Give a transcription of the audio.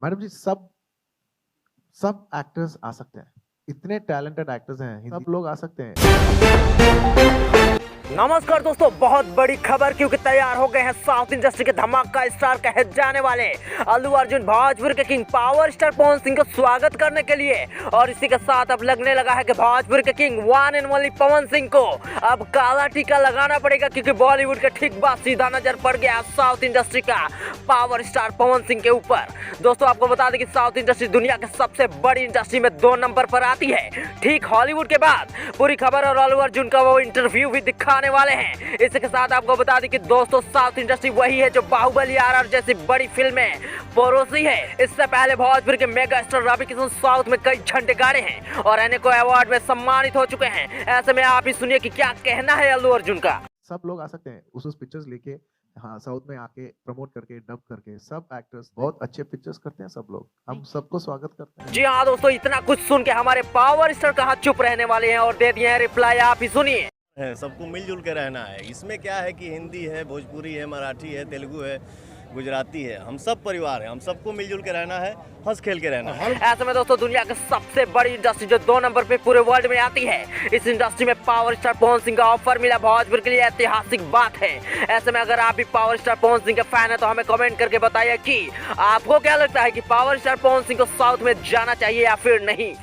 Madam जी सब सब actors आ सकते हैं। इतने टैलेंटेड एक्टर्स हैं, सब लोग आ सकते हैं। नमस्कार दोस्तों, बहुत बड़ी खबर क्योंकि तैयार हो गए हैं साउथ इंडस्ट्री के धमाका स्टार कहे जाने वाले अल्लू अर्जुन भोजपुर के king power star Pawan Singh को स्वागत करने के लिए। और इसी के साथ अब लगने लगा है कि भोजपुर के king one and only Pawan Singh को अब काला टीका लगाना पड़ेगा, क्योंकि बॉलीवुड के ठीक बाद सीधा नजर पड़ गया साउथ इंडस्ट्री का पावर स्टार पवन सिंह के ऊपर। दोस्तों आपको बता दें कि साउथ इंडस्ट्री दुनिया के सबसे बड़ी इंडस्ट्री में 2 नंबर पर आती है, ठीक हॉलीवुड के बाद। पूरी खबर और अल्लू अर्जुन का वो इंटरव्यू भी दिखाने वाले हैं। इसके साथ आपको बता दें कि दोस्तों साउथ इंडस्ट्री वही है जो बाहुबली आरआर जैसी बड़ी फिल्में परोसी है। इससे पहले भोजपुर के mega star Ravi Kishan south में कई झंडे गाड़े हैं और अनेकों अवार्ड में सम्मानित हो चुके हैं। ऐसे में आप ही सुनिए कि क्या कहना है अल्लू अर्जुन का। सब लोग आ सकते हैं उस पिक्चर्स लेके, हाँ साउथ में आके प्रमोट करके डब करके। सब एक्टर्स बहुत अच्छे पिक्चर्स करते हैं, सब लोग, हम सबको स्वागत करते हैं। जी हाँ दोस्तों, इतना कुछ सुन के हमारे पावर स्टार कहाँ चुप रहने वाले हैं और दे दिए हैं रिप्लाई, आप ही सुनिए। सबको मिलजुल के रहना है। इसमें क्या है कि हिंदी है, भोजपुरी है, मराठी है, तेलुगु है, गुजराती है, हम सब परिवार है, हम सबको मिलजुल के रहना है, हंस खेल के रहना है। ऐसे में दोस्तों दुनिया की सबसे बड़ी इंडस्ट्री जो 2 नंबर पे पूरे वर्ल्ड में आती है, इस इंडस्ट्री में पावर स्टार पवन सिंह का ऑफर मिला भोजपुर के लिए ऐतिहासिक बात है। ऐसे में अगर आप भी पावर स्टार पवन सिंह के फैन है तो हमें कमेंट करके बताइए कि आपको क्या लगता है कि पावर स्टार पवन सिंह को साउथ में जाना चाहिए या फिर नहीं।